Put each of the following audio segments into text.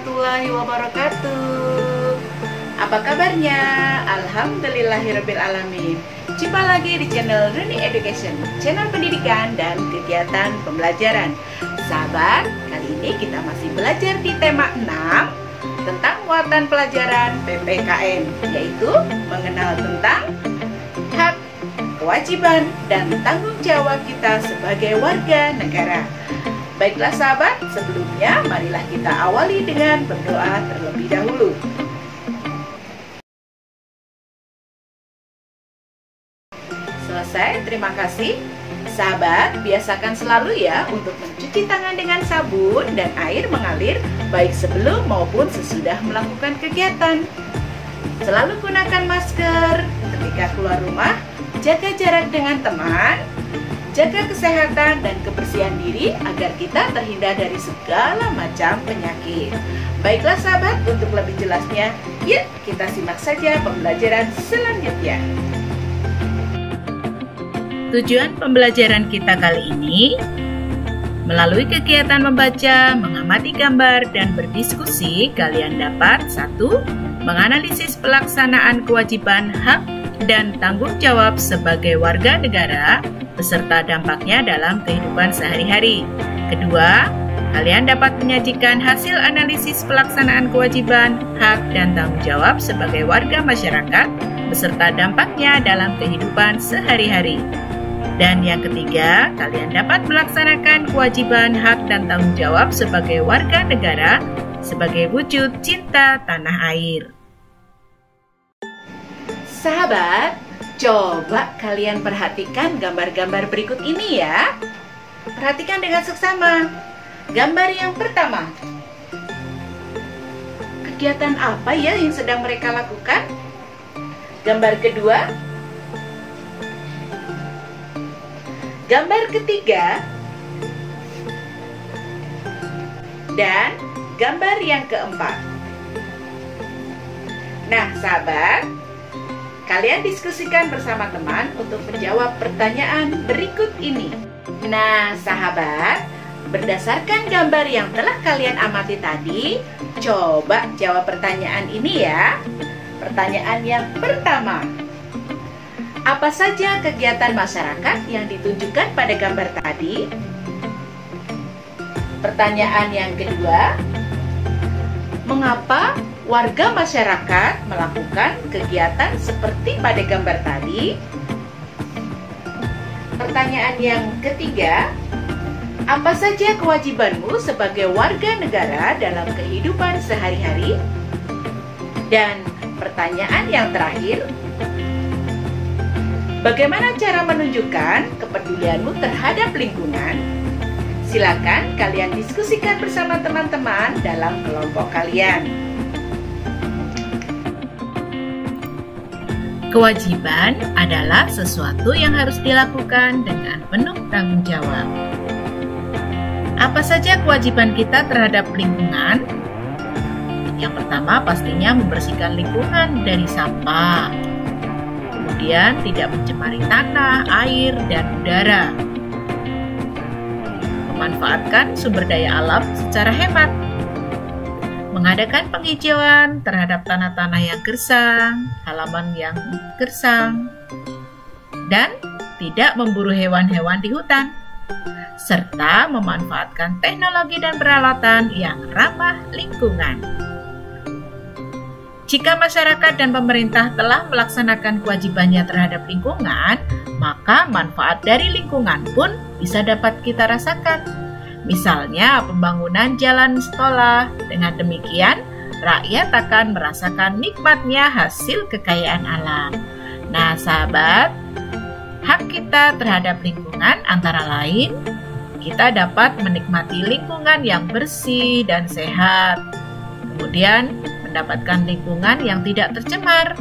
warahmatullahi wabarakatuh. Apa kabarnya? Alhamdulillahirrabbilalamin. Jumpa lagi di channel Runi Education, channel pendidikan dan kegiatan pembelajaran. Sahabat, kali ini kita masih belajar di tema 6 tentang muatan pelajaran PPKN, yaitu mengenal tentang hak, kewajiban, dan tanggung jawab kita sebagai warga negara. Baiklah sahabat, sebelumnya marilah kita awali dengan berdoa terlebih dahulu. Selesai, terima kasih. Sahabat, biasakan selalu ya untuk mencuci tangan dengan sabun dan air mengalir baik sebelum maupun sesudah melakukan kegiatan. Selalu gunakan masker ketika keluar rumah, jaga jarak dengan teman, jaga kesehatan dan kebersihan diri agar kita terhindar dari segala macam penyakit. Baiklah sahabat, untuk lebih jelasnya, yuk kita simak saja pembelajaran selanjutnya. Tujuan pembelajaran kita kali ini, melalui kegiatan membaca, mengamati gambar, dan berdiskusi, kalian dapat 1. Menganalisis pelaksanaan kewajiban, hak, dan tanggung jawab sebagai warga negara beserta dampaknya dalam kehidupan sehari-hari. Kedua, kalian dapat menyajikan hasil analisis pelaksanaan kewajiban, hak, dan tanggung jawab sebagai warga masyarakat beserta dampaknya dalam kehidupan sehari-hari. Dan yang ketiga, kalian dapat melaksanakan kewajiban, hak, dan tanggung jawab sebagai warga negara sebagai wujud cinta tanah air. Sahabat, coba kalian perhatikan gambar-gambar berikut ini ya. Perhatikan dengan seksama. Gambar yang pertama. Kegiatan apa ya yang sedang mereka lakukan? Gambar kedua. Gambar ketiga. Dan gambar yang keempat. Nah, sahabat, kalian diskusikan bersama teman untuk menjawab pertanyaan berikut ini. Nah, sahabat, berdasarkan gambar yang telah kalian amati tadi, coba jawab pertanyaan ini ya. Pertanyaan yang pertama. Apa saja kegiatan masyarakat yang ditunjukkan pada gambar tadi? Pertanyaan yang kedua. Mengapa warga masyarakat melakukan kegiatan seperti pada gambar tadi? Pertanyaan yang ketiga, apa saja kewajibanmu sebagai warga negara dalam kehidupan sehari-hari? Dan pertanyaan yang terakhir, bagaimana cara menunjukkan kepedulianmu terhadap lingkungan? Silakan kalian diskusikan bersama teman-teman dalam kelompok kalian. Kewajiban adalah sesuatu yang harus dilakukan dengan penuh tanggung jawab. Apa saja kewajiban kita terhadap lingkungan? Yang pertama pastinya membersihkan lingkungan dari sampah. Kemudian tidak mencemari tanah, air, dan udara. Memanfaatkan sumber daya alam secara hemat. Mengadakan penghijauan terhadap tanah-tanah yang gersang, halaman yang gersang, dan tidak memburu hewan-hewan di hutan, serta memanfaatkan teknologi dan peralatan yang ramah lingkungan. Jika masyarakat dan pemerintah telah melaksanakan kewajibannya terhadap lingkungan, maka manfaat dari lingkungan pun bisa dapat kita rasakan. Misalnya pembangunan jalan sekolah. Dengan demikian, rakyat akan merasakan nikmatnya hasil kekayaan alam. Nah, sahabat, hak kita terhadap lingkungan antara lain, kita dapat menikmati lingkungan yang bersih dan sehat. Kemudian, mendapatkan lingkungan yang tidak tercemar,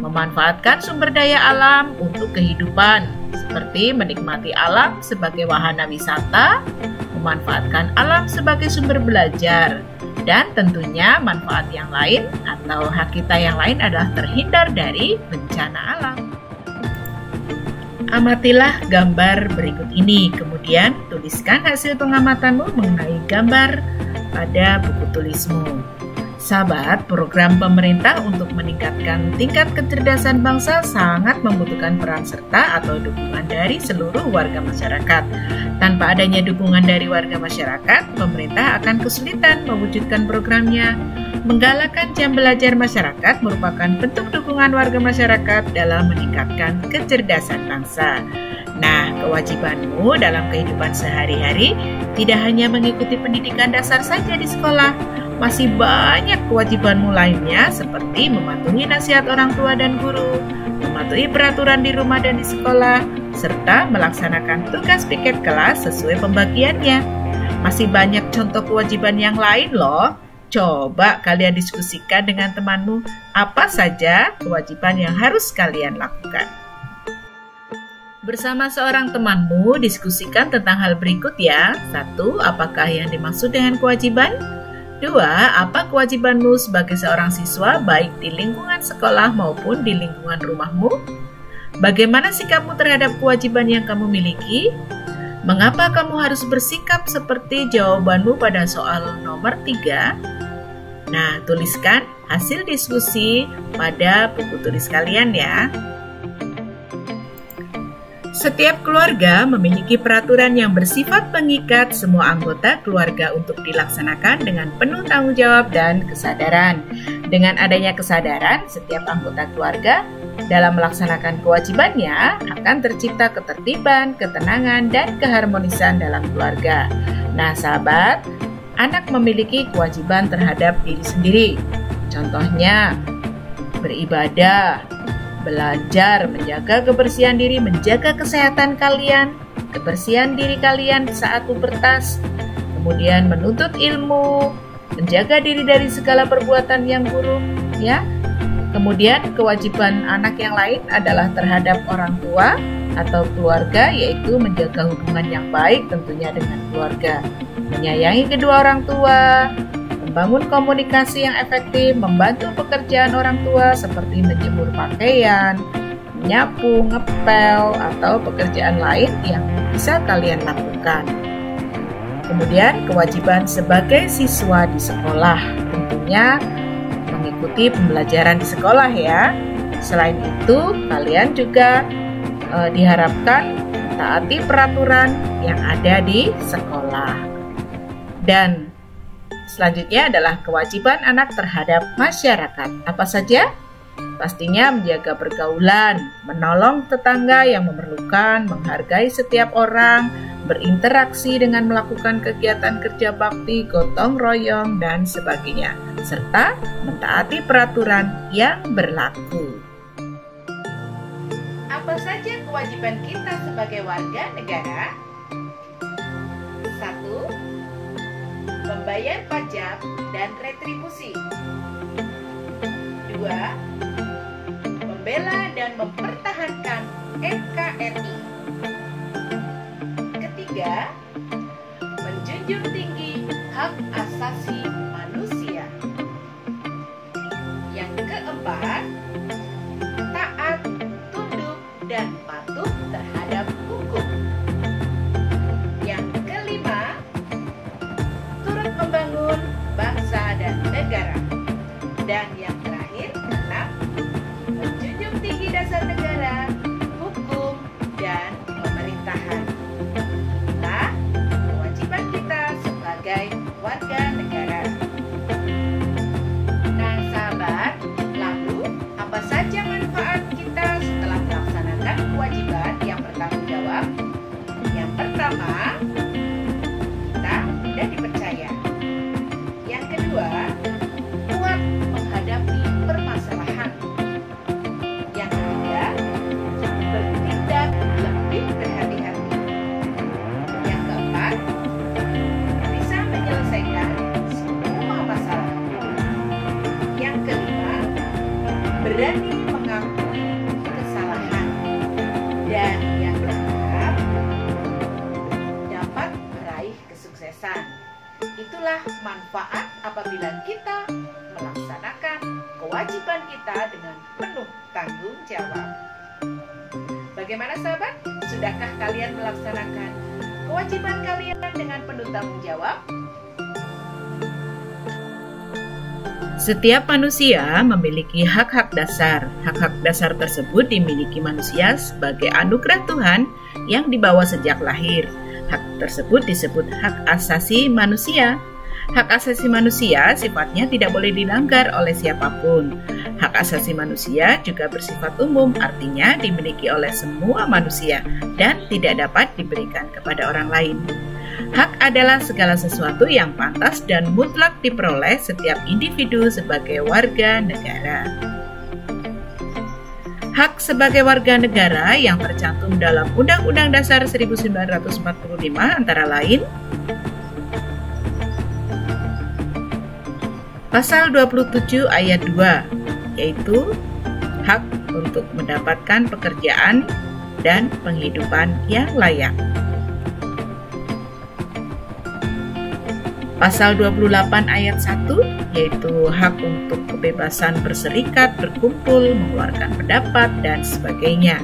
memanfaatkan sumber daya alam untuk kehidupan, seperti menikmati alam sebagai wahana wisata, memanfaatkan alam sebagai sumber belajar, dan tentunya manfaat yang lain atau hak kita yang lain adalah terhindar dari bencana alam. Amatilah gambar berikut ini, kemudian tuliskan hasil pengamatanmu mengenai gambar pada buku tulismu. Sahabat, program pemerintah untuk meningkatkan tingkat kecerdasan bangsa sangat membutuhkan peran serta atau dukungan dari seluruh warga masyarakat. Tanpa adanya dukungan dari warga masyarakat, pemerintah akan kesulitan mewujudkan programnya. Menggalakkan jam belajar masyarakat merupakan bentuk dukungan warga masyarakat dalam meningkatkan kecerdasan bangsa. Nah, kewajibanmu dalam kehidupan sehari-hari tidak hanya mengikuti pendidikan dasar saja di sekolah, masih banyak kewajibanmu lainnya seperti mematuhi nasihat orang tua dan guru, mematuhi peraturan di rumah dan di sekolah, serta melaksanakan tugas piket kelas sesuai pembagiannya. Masih banyak contoh kewajiban yang lain loh. Coba kalian diskusikan dengan temanmu apa saja kewajiban yang harus kalian lakukan. Bersama seorang temanmu, diskusikan tentang hal berikut ya. 1. Apakah yang dimaksud dengan kewajiban? 2. Apa kewajibanmu sebagai seorang siswa baik di lingkungan sekolah maupun di lingkungan rumahmu? Bagaimana sikapmu terhadap kewajiban yang kamu miliki? Mengapa kamu harus bersikap seperti jawabanmu pada soal nomor 3? Nah, tuliskan hasil diskusi pada buku tulis kalian ya. Setiap keluarga memiliki peraturan yang bersifat mengikat semua anggota keluarga untuk dilaksanakan dengan penuh tanggung jawab dan kesadaran. Dengan adanya kesadaran, setiap anggota keluarga dalam melaksanakan kewajibannya akan tercipta ketertiban, ketenangan, dan keharmonisan dalam keluarga. Nah, sahabat, anak memiliki kewajiban terhadap diri sendiri. Contohnya, beribadah, belajar, menjaga kebersihan diri, menjaga kesehatan kalian, kebersihan diri kalian saat pubertas, kemudian menuntut ilmu, menjaga diri dari segala perbuatan yang buruk, ya. Kemudian kewajiban anak yang lain adalah terhadap orang tua atau keluarga, yaitu menjaga hubungan yang baik tentunya dengan keluarga, menyayangi kedua orang tua, membangun komunikasi yang efektif, membantu pekerjaan orang tua seperti menjemur pakaian, menyapu, ngepel, atau pekerjaan lain yang bisa kalian lakukan. Kemudian kewajiban sebagai siswa di sekolah, tentunya mengikuti pembelajaran di sekolah ya. Selain itu, kalian juga diharapkan taati peraturan yang ada di sekolah. Dan selanjutnya adalah kewajiban anak terhadap masyarakat. Apa saja? Pastinya menjaga pergaulan, menolong tetangga yang memerlukan, menghargai setiap orang, berinteraksi dengan melakukan kegiatan kerja bakti, gotong royong, dan sebagainya, serta mentaati peraturan yang berlaku. Apa saja kewajiban kita sebagai warga negara? 1. Membayar pajak dan retribusi. 2. Membela dan mempertahankan NKRI. Ketiga, menjunjung tinggi hak asasi manusia. Yang keempat, taat, tunduk, dan patuh terhadap hukum. Yang kelima, turut membangun bangsa dan negara. Dan yang terakhir, 6, menjunjung tinggi dasar negara, hukum, dan pemerintahan. Nah, kewajiban kita sebagai warga negara. Nah, sahabat, lalu apa saja manfaat kita setelah melaksanakan kewajiban yang bertanggung jawab? Yang pertama, kita mudah dipercaya. Yang kedua, kuat menghadapi permasalahan. Yang ketiga, bertindak lebih berhati-hati. Yang keempat, bisa menyelesaikan semua masalah. Yang kelima, berani mengakui kesalahan. Dan yang keenam, dapat meraih kesuksesan. Itulah manfaat apabila kita melaksanakan kewajiban kita dengan penuh tanggung jawab. Bagaimana sahabat? Sudahkah kalian melaksanakan kewajiban kalian dengan penuh tanggung jawab? Setiap manusia memiliki hak-hak dasar. Hak-hak dasar tersebut dimiliki manusia sebagai anugerah Tuhan yang dibawa sejak lahir. Hak tersebut disebut hak asasi manusia. Hak asasi manusia sifatnya tidak boleh dilanggar oleh siapapun. Hak asasi manusia juga bersifat umum, artinya dimiliki oleh semua manusia dan tidak dapat diberikan kepada orang lain. Hak adalah segala sesuatu yang pantas dan mutlak diperoleh setiap individu sebagai warga negara. Hak sebagai warga negara yang tercantum dalam Undang-Undang Dasar 1945 antara lain Pasal 27 ayat 2, yaitu hak untuk mendapatkan pekerjaan dan penghidupan yang layak. Pasal 28 ayat 1, yaitu hak untuk kebebasan berserikat, berkumpul, mengeluarkan pendapat, dan sebagainya.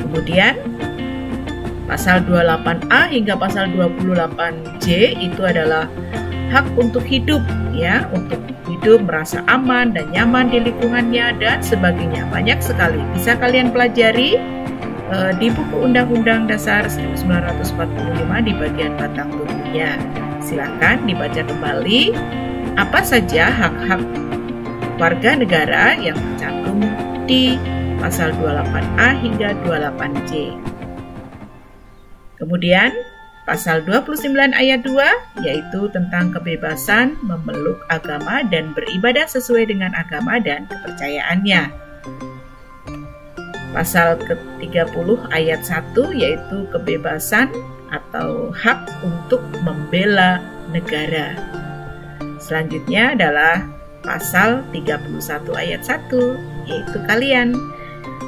Kemudian, pasal 28A hingga pasal 28J itu adalah hak untuk hidup, ya, untuk hidup merasa aman dan nyaman di lingkungannya dan sebagainya. Banyak sekali. Bisa kalian pelajari di buku Undang-Undang Dasar 1945 di bagian batang tubuhnya. Silakan dibaca kembali apa saja hak-hak warga negara yang tercantum di pasal 28A hingga 28J. Kemudian pasal 29 ayat 2 yaitu tentang kebebasan memeluk agama dan beribadah sesuai dengan agama dan kepercayaannya. Pasal ke-30 ayat 1 yaitu kebebasan atau hak untuk membela negara. Selanjutnya adalah pasal 31 ayat 1 yaitu kalian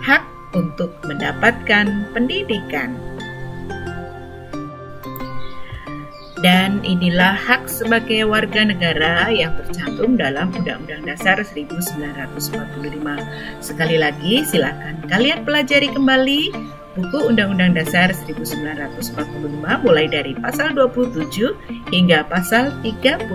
hak untuk mendapatkan pendidikan. Dan inilah hak sebagai warga negara yang tercantum dalam Undang-Undang Dasar 1945. Sekali lagi, silakan kalian pelajari kembali buku Undang-Undang Dasar 1945 mulai dari pasal 27 hingga pasal 31.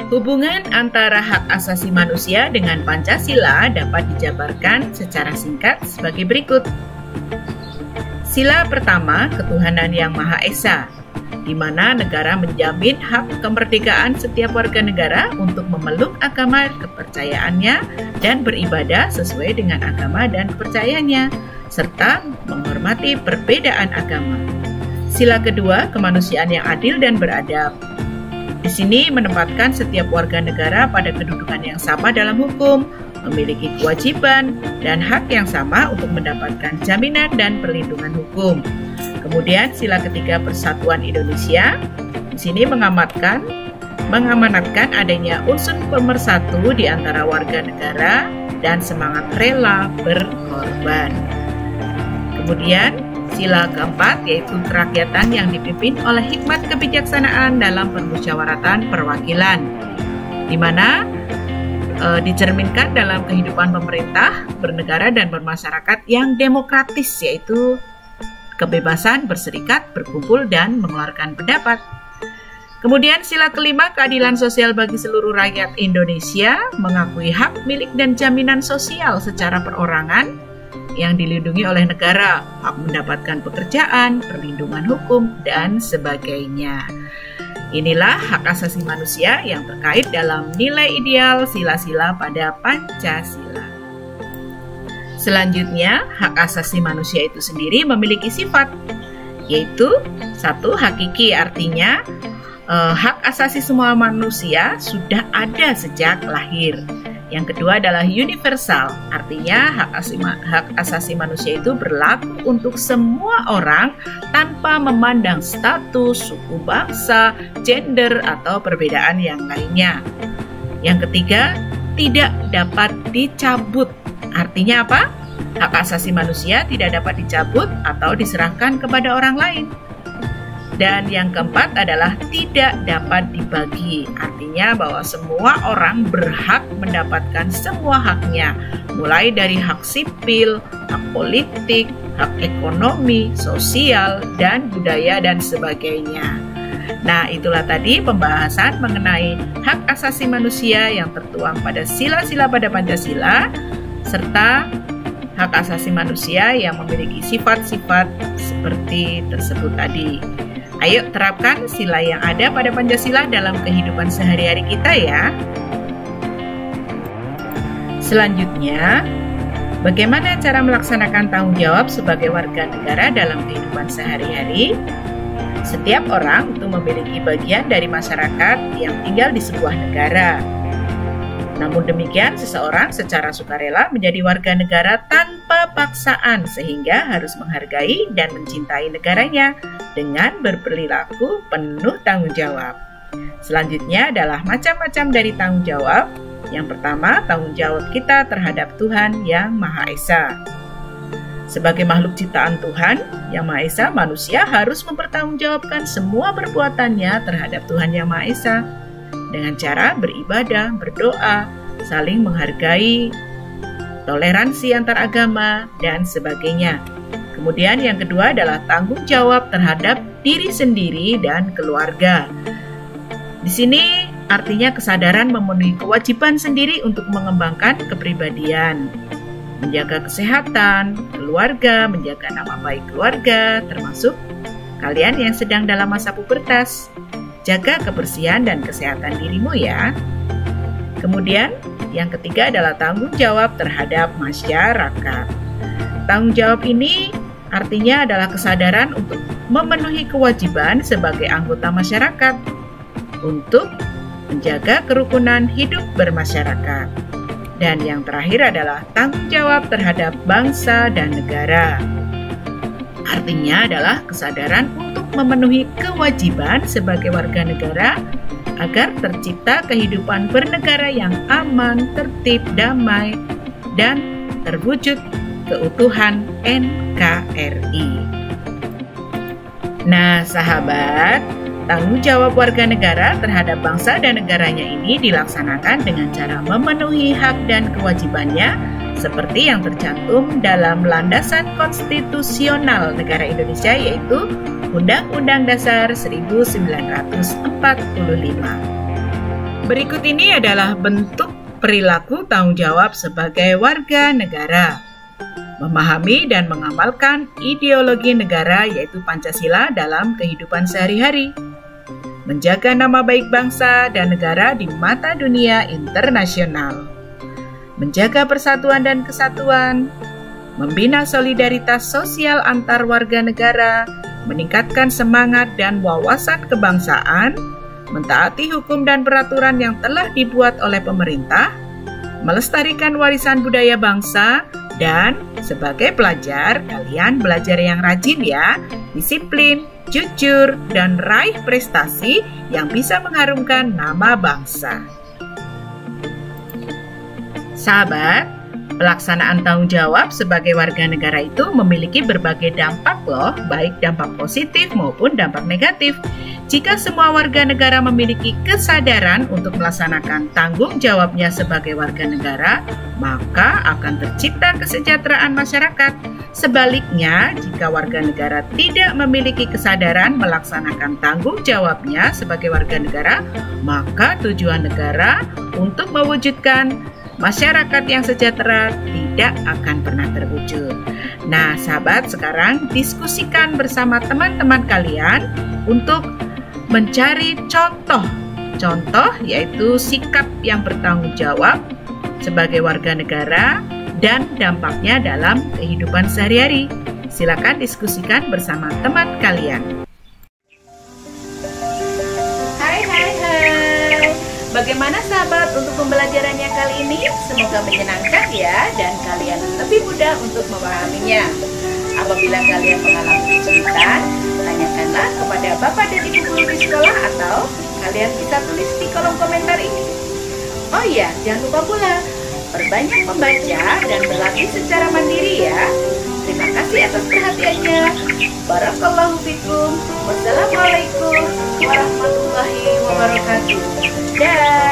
Hubungan antara hak asasi manusia dengan Pancasila dapat dijabarkan secara singkat sebagai berikut. Sila pertama, ketuhanan yang Maha Esa, di mana negara menjamin hak kemerdekaan setiap warga negara untuk memeluk agama kepercayaannya dan beribadah sesuai dengan agama dan kepercayaannya, serta menghormati perbedaan agama. Sila kedua, kemanusiaan yang adil dan beradab. Di sini menempatkan setiap warga negara pada kedudukan yang sama dalam hukum, memiliki kewajiban dan hak yang sama untuk mendapatkan jaminan dan perlindungan hukum. Kemudian sila ketiga, persatuan Indonesia. Di sini mengamanatkan adanya unsur pemersatu di antara warga negara dan semangat rela berkorban. Kemudian sila keempat yaitu kerakyatan yang dipimpin oleh hikmat kebijaksanaan dalam permusyawaratan perwakilan, di mana dicerminkan dalam kehidupan pemerintah, bernegara, dan bermasyarakat yang demokratis, yaitu kebebasan berserikat, berkumpul, dan mengeluarkan pendapat. Kemudian sila kelima, keadilan sosial bagi seluruh rakyat Indonesia, mengakui hak milik dan jaminan sosial secara perorangan yang dilindungi oleh negara, hak mendapatkan pekerjaan, perlindungan hukum, dan sebagainya. Inilah hak asasi manusia yang terkait dalam nilai ideal sila-sila pada Pancasila. Selanjutnya, hak asasi manusia itu sendiri memiliki sifat, yaitu satu, hakiki, artinya hak asasi semua manusia sudah ada sejak lahir. Yang kedua adalah universal, artinya hak asasi manusia itu berlaku untuk semua orang tanpa memandang status, suku bangsa, gender, atau perbedaan yang lainnya. Yang ketiga, tidak dapat dicabut. Artinya apa? Hak asasi manusia tidak dapat dicabut atau diserahkan kepada orang lain. Dan yang keempat adalah tidak dapat dibagi. Artinya bahwa semua orang berhak mendapatkan semua haknya, mulai dari hak sipil, hak politik, hak ekonomi, sosial, dan budaya, dan sebagainya. Nah, itulah tadi pembahasan mengenai hak asasi manusia yang tertuang pada sila-sila pada Pancasila, serta hak asasi manusia yang memiliki sifat-sifat seperti tersebut tadi. Ayo terapkan sila yang ada pada Pancasila dalam kehidupan sehari-hari kita ya. Selanjutnya, bagaimana cara melaksanakan tanggung jawab sebagai warga negara dalam kehidupan sehari-hari? Setiap orang itu memiliki bagian dari masyarakat yang tinggal di sebuah negara. Namun demikian, seseorang secara sukarela menjadi warga negara tanpa paksaan sehingga harus menghargai dan mencintai negaranya dengan berperilaku penuh tanggung jawab. Selanjutnya adalah macam-macam dari tanggung jawab. Yang pertama, tanggung jawab kita terhadap Tuhan Yang Maha Esa. Sebagai makhluk ciptaan Tuhan Yang Maha Esa, manusia harus mempertanggungjawabkan semua perbuatannya terhadap Tuhan Yang Maha Esa dengan cara beribadah, berdoa, saling menghargai, toleransi antar agama, dan sebagainya. Kemudian yang kedua adalah tanggung jawab terhadap diri sendiri dan keluarga. Di sini artinya kesadaran memenuhi kewajiban sendiri untuk mengembangkan kepribadian, menjaga kesehatan keluarga, menjaga nama baik keluarga, termasuk kalian yang sedang dalam masa pubertas. Jaga kebersihan dan kesehatan dirimu ya. Kemudian yang ketiga adalah tanggung jawab terhadap masyarakat. Tanggung jawab ini artinya adalah kesadaran untuk memenuhi kewajiban sebagai anggota masyarakat untuk menjaga kerukunan hidup bermasyarakat. Dan yang terakhir adalah tanggung jawab terhadap bangsa dan negara. Artinya adalah kesadaran untuk memenuhi kewajiban sebagai warga negara agar tercipta kehidupan bernegara yang aman, tertib, damai, dan terwujud keutuhan NKRI. Nah, sahabat, tanggung jawab warga negara terhadap bangsa dan negaranya ini dilaksanakan dengan cara memenuhi hak dan kewajibannya seperti yang tercantum dalam landasan konstitusional negara Indonesia, yaitu Undang-Undang Dasar 1945. Berikut ini adalah bentuk perilaku tanggung jawab sebagai warga negara. Memahami dan mengamalkan ideologi negara yaitu Pancasila dalam kehidupan sehari-hari. Menjaga nama baik bangsa dan negara di mata dunia internasional. Menjaga persatuan dan kesatuan. Membina solidaritas sosial antar warga negara. Meningkatkan semangat dan wawasan kebangsaan. Mentaati hukum dan peraturan yang telah dibuat oleh pemerintah. Melestarikan warisan budaya bangsa. Dan sebagai pelajar, kalian belajar yang rajin ya, disiplin, jujur, dan raih prestasi yang bisa mengharumkan nama bangsa. Sahabat, pelaksanaan tanggung jawab sebagai warga negara itu memiliki berbagai dampak loh, baik dampak positif maupun dampak negatif. Jika semua warga negara memiliki kesadaran untuk melaksanakan tanggung jawabnya sebagai warga negara, maka akan tercipta kesejahteraan masyarakat. Sebaliknya, jika warga negara tidak memiliki kesadaran melaksanakan tanggung jawabnya sebagai warga negara, maka tujuan negara untuk mewujudkan masyarakat yang sejahtera tidak akan pernah terwujud. Nah, sahabat, sekarang diskusikan bersama teman-teman kalian untuk mencari contoh yaitu sikap yang bertanggung jawab sebagai warga negara dan dampaknya dalam kehidupan sehari-hari. Silakan diskusikan bersama teman kalian. Hai. Bagaimana sahabat untuk pembelajarannya kali ini? Semoga menyenangkan ya dan kalian lebih mudah untuk memahaminya. Apabila kalian mengalami kesulitan, tanyakanlah kepada Bapak dan Ibu guru di sekolah atau kalian bisa tulis di kolom komentar ini. Oh iya, jangan lupa pula perbanyak membaca dan berlatih secara mandiri ya. Terima kasih atas perhatiannya. Barakallahu fikum. Wassalamualaikum warahmatullahi wabarakatuh. Dah.